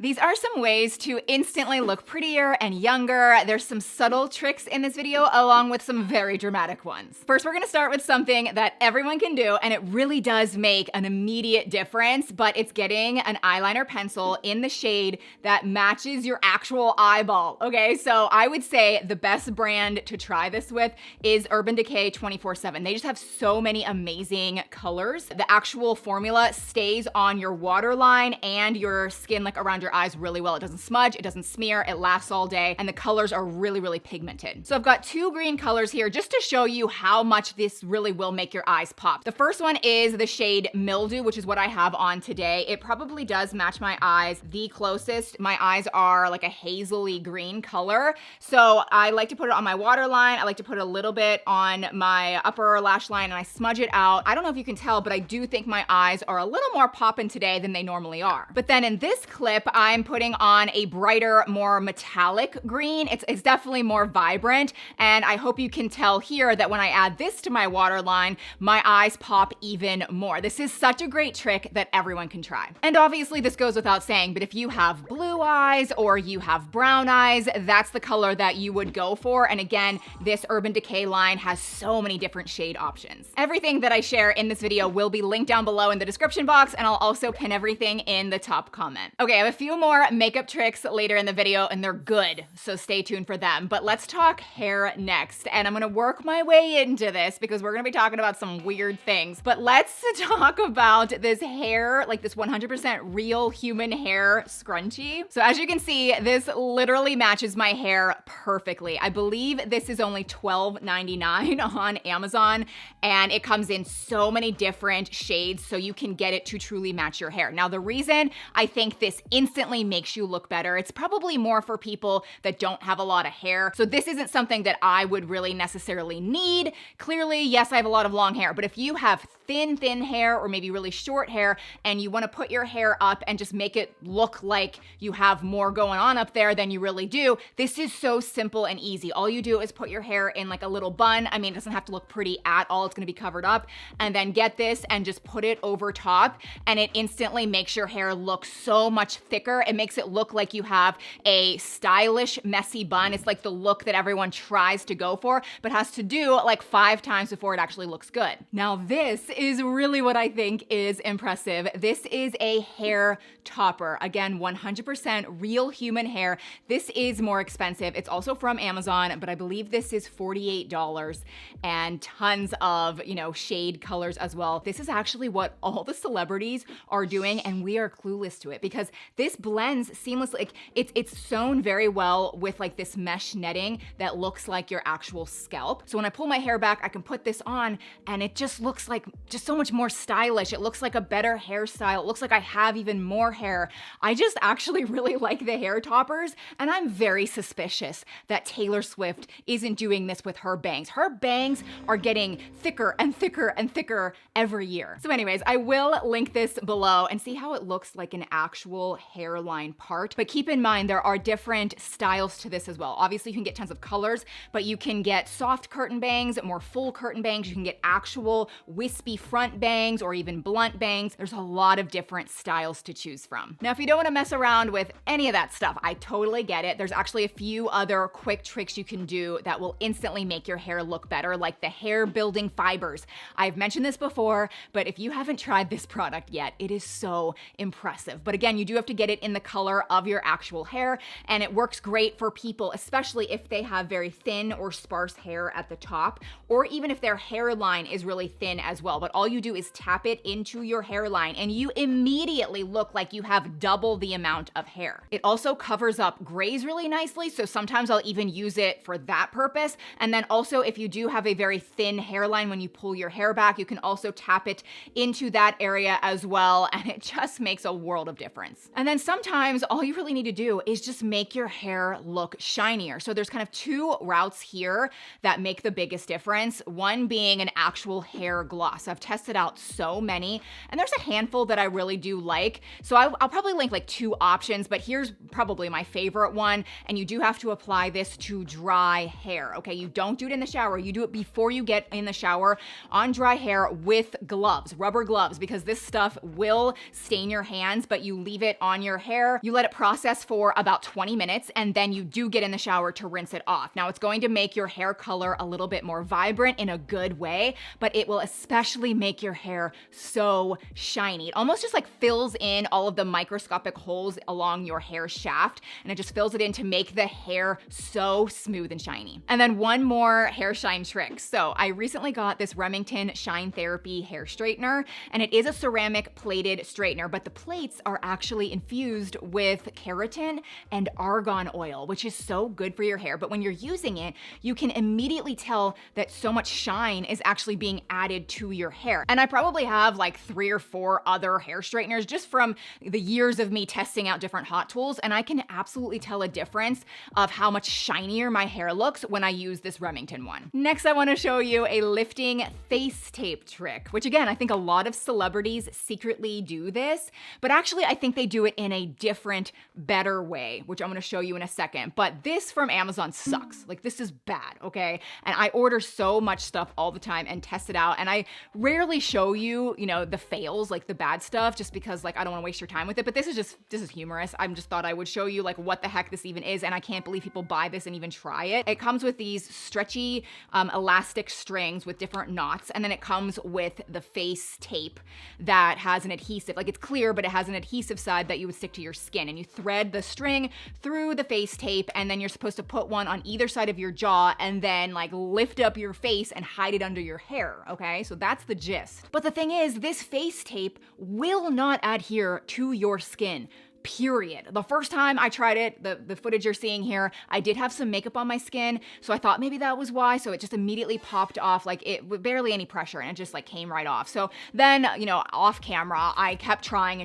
These are some ways to instantly look prettier and younger. There's some subtle tricks in this video along with some very dramatic ones. First, we're gonna start with something that everyone can do, and it really does make an immediate difference, but it's getting an eyeliner pencil in the shade that matches your actual eyeball, okay? So I would say the best brand to try this with is Urban Decay 24/7. They just have so many amazing colors. The actual formula stays on your waterline and your skin, like around your eyes, really well. It doesn't smudge, it doesn't smear, it lasts all day, and the colors are really, really pigmented. So I've got two green colors here just to show you how much this really will make your eyes pop. The first one is the shade Mildew, which is what I have on today. It probably does match my eyes the closest. My eyes are like a hazily green color, so I like to put it on my waterline. I like to put a little bit on my upper lash line, and I smudge it out. I don't know if you can tell, but I do think my eyes are a little more poppin' today than they normally are. But then in this clip, I'm putting on a brighter, more metallic green. It's definitely more vibrant, and I hope you can tell here that when I add this to my waterline, my eyes pop even more. This is such a great trick that everyone can try. And obviously this goes without saying, but if you have blue eyes or you have brown eyes, that's the color that you would go for. And again, this Urban Decay line has so many different shade options. Everything that I share in this video will be linked down below in the description box, and I'll also pin everything in the top comment. Okay, I have a few more makeup tricks later in the video, and they're good, so stay tuned for them. But let's talk hair next, and I'm gonna work my way into this because we're gonna be talking about some weird things. But let's talk about this hair, like this 100% real human hair scrunchie. So as you can see, this literally matches my hair perfectly. I believe this is only $12.99 on Amazon, and it comes in so many different shades, so you can get it to truly match your hair. Now, the reason I think this instantly makes you look better, it's probably more for people that don't have a lot of hair. So this isn't something that I would really necessarily need. Clearly, yes, I have a lot of long hair, but if you have thin hair or maybe really short hair and you want to put your hair up and just make it look like you have more going on up there than you really do, this is so simple and easy. All you do is put your hair in like a little bun. I mean, it doesn't have to look pretty at all. It's going to be covered up, and then get this and just put it over top, and it instantly makes your hair look so much thicker. It makes it look like you have a stylish, messy bun. It's like the look that everyone tries to go for, but has to do like 5 times before it actually looks good. Now, this is really what I think is impressive. This is a hair topper. Again, 100% real human hair. This is more expensive. It's also from Amazon, but I believe this is $48 and tons of, shade colors as well. This is actually what all the celebrities are doing, and we are clueless to it because this blends seamlessly. Like, it's sewn very well with like this mesh netting that looks like your actual scalp. So when I pull my hair back, I can put this on, and it just looks like just so much more stylish. It looks like a better hairstyle. It looks like I have even more hair. I just actually really like the hair toppers, and I'm very suspicious that Taylor Swift isn't doing this with her bangs. Her bangs are getting thicker and thicker and thicker every year. So anyways, I will link this below and see how it looks like an actual hairline part. But keep in mind, there are different styles to this as well. Obviously, you can get tons of colors, but you can get soft curtain bangs, more full curtain bangs. You can get actual wispy front bangs or even blunt bangs. There's a lot of different styles to choose from. Now, if you don't want to mess around with any of that stuff, I totally get it. There's actually a few other quick tricks you can do that will instantly make your hair look better, like the hair building fibers. I've mentioned this before, but if you haven't tried this product yet, it is so impressive. But again, you do have to get it in the color of your actual hair, and it works great for people, especially if they have very thin or sparse hair at the top, or even if their hairline is really thin as well. But all you do is tap it into your hairline, and you immediately look like you have double the amount of hair. It also covers up grays really nicely, so sometimes I'll even use it for that purpose. And then also, if you do have a very thin hairline, when you pull your hair back, you can also tap it into that area as well, and it just makes a world of difference. And then sometimes all you really need to do is just make your hair look shinier. So there's kind of 2 routes here that make the biggest difference. One being an actual hair gloss. I've tested out so many, and there's a handful that I really do like. So I'll probably link like 2 options options, but here's probably my favorite one. And you do have to apply this to dry hair, okay? You don't do it in the shower. You do it before you get in the shower on dry hair with gloves, rubber gloves, because this stuff will stain your hands, but you leave it on your hair. You let it process for about 20 minutes, and then you do get in the shower to rinse it off. Now, it's going to make your hair color a little bit more vibrant in a good way, but it will especially make your hair so shiny. It almost just like fills in all of the microscopic holes along your hair shaft, and it just fills it in to make the hair so smooth and shiny. And then one more hair shine trick. So I recently got this Remington Shine Therapy hair straightener, and it is a ceramic plated straightener, but the plates are actually infused with keratin and argan oil, which is so good for your hair. But when you're using it, you can immediately tell that so much shine is actually being added to your hair. And I probably have like 3 or 4 other hair straighteners just from the years of me testing out different hot tools, and I can absolutely tell a difference of how much shinier my hair looks when I use this Remington one. Next, I wanna show you a lifting face tape trick, which again, I think a lot of celebrities secretly do this, but actually I think they do it in a different, better way, which I'm gonna show you in a second. But this from Amazon sucks. Like, this is bad, okay? And I order so much stuff all the time and test it out, and I rarely show you, the fails, like the bad stuff, just because like I don't wanna waste your time with it, but this is humorous. I just thought I would show you like what the heck this even is, and I can't believe people buy this and even try it. It comes with these stretchy elastic strings with different knots, and then it comes with the face tape that has an adhesive, like it's clear, but it has an adhesive side that you would stick to your skin, and you thread the string through the face tape, and then you're supposed to put one on either side of your jaw and then like lift up your face and hide it under your hair, okay? So that's the gist. But the thing is, this face tape will not adhere to your skin. Period. The first time I tried it, the footage you're seeing here, I did have some makeup on my skin, so I thought maybe that was why, so it just immediately popped off, like it with barely any pressure, and it just like came right off. So then, off camera, I kept trying,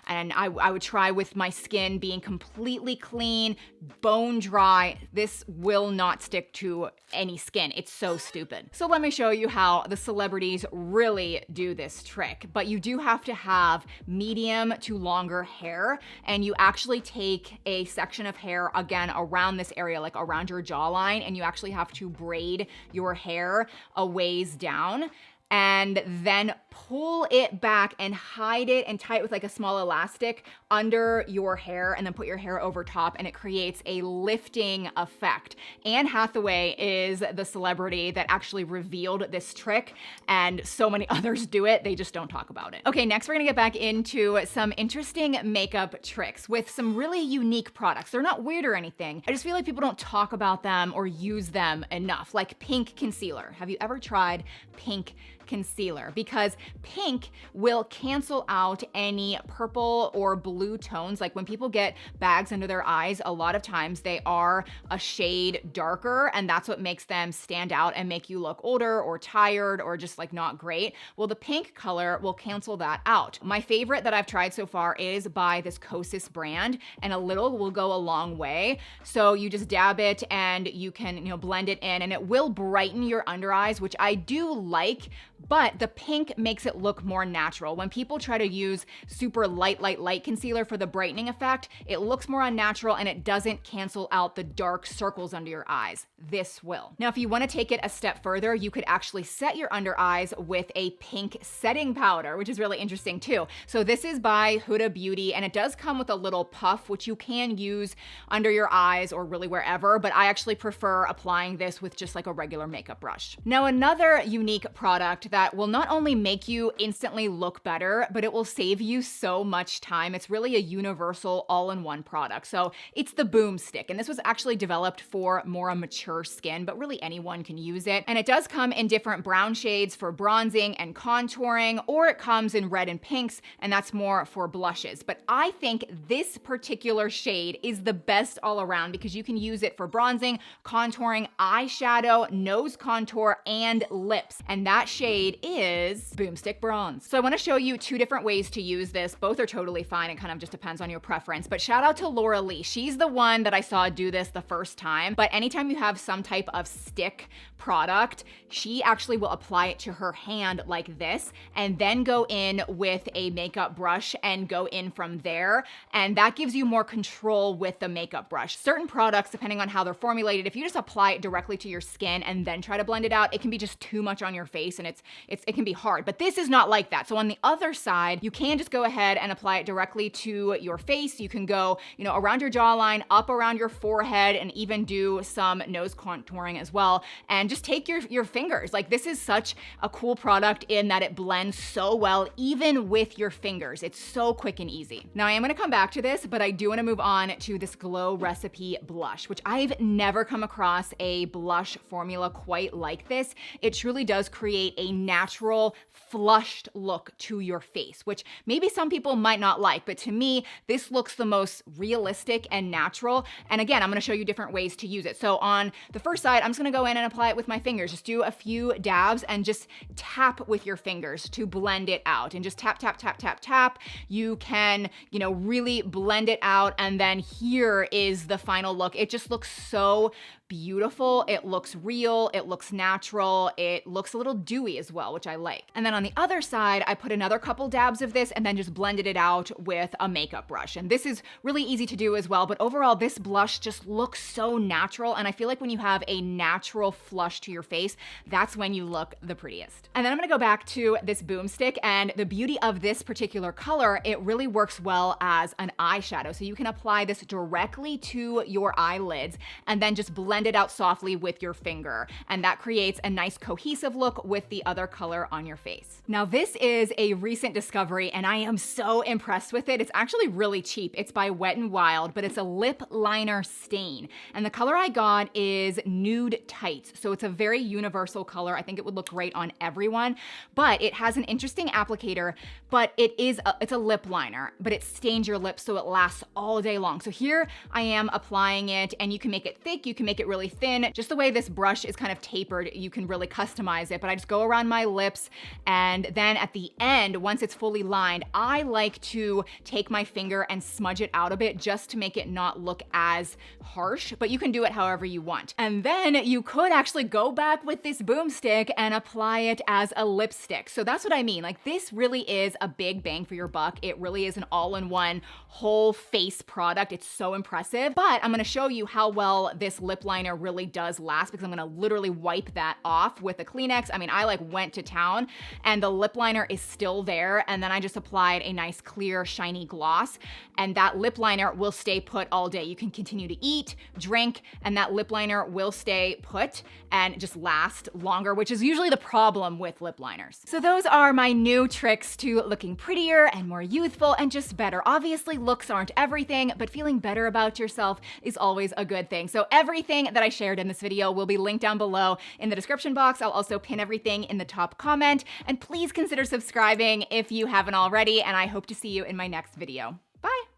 and I would try with my skin being completely clean, bone dry. This will not stick to any skin. It's so stupid. So let me show you how the celebrities really do this trick. But you do have to have medium to longer hair, and you actually take a section of hair, again, around this area, like around your jawline, and you actually have to braid your hair a ways down, and then pull it back and hide it and tie it with like a small elastic under your hair, and then put your hair over top, and it creates a lifting effect. Anne Hathaway is the celebrity that actually revealed this trick, and so many others do it, they just don't talk about it. Okay, next we're gonna get back into some interesting makeup tricks with some really unique products. They're not weird or anything, I just feel like people don't talk about them or use them enough, like pink concealer. Have you ever tried pink concealer? Because pink will cancel out any purple or blue tones. Like when people get bags under their eyes, a lot of times they are a shade darker, and that's what makes them stand out and make you look older or tired or just like not great. Well, the pink color will cancel that out. My favorite that I've tried so far is by this Kosas brand, and a little will go a long way. So you just dab it and you can, blend it in, and it will brighten your under eyes, which I do like, but the pink makes it look more natural. When people try to use super light concealer for the brightening effect, it looks more unnatural and it doesn't cancel out the dark circles under your eyes. This will. Now, if you want to take it a step further, you could actually set your under eyes with a pink setting powder, which is really interesting too. So this is by Huda Beauty, and it does come with a little puff, which you can use under your eyes or really wherever, but I actually prefer applying this with just like a regular makeup brush. Now, another unique product that will not only make you instantly look better, but it will save you so much time. It's really a universal all-in-one product. So it's the Boom Stick, and this was actually developed for more mature skin, but really anyone can use it. And it does come in different brown shades for bronzing and contouring, or it comes in red and pinks, and that's more for blushes. But I think this particular shade is the best all around because you can use it for bronzing, contouring, eyeshadow, nose contour, and lips. And that shade shade is Boomstick Bronze. So I wanna show you two different ways to use this. Both are totally fine. It kind of just depends on your preference. But shout out to Laura Lee. She's the one that I saw do this the first time. But anytime you have some type of stick product, she actually will apply it to her hand like this and then go in with a makeup brush and go in from there. And that gives you more control with the makeup brush. Certain products, depending on how they're formulated, if you just apply it directly to your skin and then try to blend it out, it can be just too much on your face and it can be hard. But this is not like that. So on the other side, you can just go ahead and apply it directly to your face. You can go, around your jawline, up around your forehead, and even do some nose contouring as well. And just take your fingers. Like, this is such a cool product in that it blends so well, even with your fingers. It's so quick and easy. Now I am gonna come back to this, but I do wanna move on to this Glow Recipe blush, which I've never come across a blush formula quite like this. It truly does create a natural, flushed look to your face, which maybe some people might not like, but to me, this looks the most realistic and natural. And again, I'm gonna show you different ways to use it. So on the first side, I'm just gonna go in and apply it with my fingers. Just do a few dabs and just tap with your fingers to blend it out. And just tap, tap, tap, tap, tap. You can, really blend it out. And then here is the final look. It just looks so beautiful. It looks real. It looks natural. It looks a little dewy as well, which I like. And then on the other side, I put another couple dabs of this and then just blended it out with a makeup brush. And this is really easy to do as well. But overall, this blush just looks so natural. And I feel like when you have a natural flush to your face, that's when you look the prettiest. And then I'm gonna go back to this Boomstick, and the beauty of this particular color, it really works well as an eyeshadow. So you can apply this directly to your eyelids and then just blend it out softly with your finger. And that creates a nice cohesive look with the other color on your face. Now this is a recent discovery and I am so impressed with it. It's actually really cheap. It's by Wet n Wild, but it's a lip liner stain. And the color I got is Nude Tights. So it's a very universal color. I think it would look great on everyone, but it has an interesting applicator, but it's a lip liner, but it stains your lips so it lasts all day long. So here I am applying it, and you can make it thick, you can make it really thin. Just the way this brush is kind of tapered, you can really customize it, but I just go around my lips, and then at the end, once it's fully lined, I like to take my finger and smudge it out a bit just to make it not look as harsh, but you can do it however you want. And then you could actually go back with this Boomstick and apply it as a lipstick. So that's what I mean. Like, this really is a big bang for your buck. It really is an all-in-one whole face product. It's so impressive, but I'm gonna show you how well this lip liner really does last, because I'm gonna literally wipe that off with a Kleenex. I mean, I went to town and the lip liner is still there. And then I just applied a nice clear, shiny gloss, and that lip liner will stay put all day. You can continue to eat, drink, and that lip liner will stay put and just last longer, which is usually the problem with lip liners. So those are my new tricks to looking prettier and more youthful and just better. Obviously, looks aren't everything, but feeling better about yourself is always a good thing. So everything that I shared in this video will be linked down below in the description box. I'll also pin everything in the top comment, and please consider subscribing if you haven't already, and I hope to see you in my next video. Bye.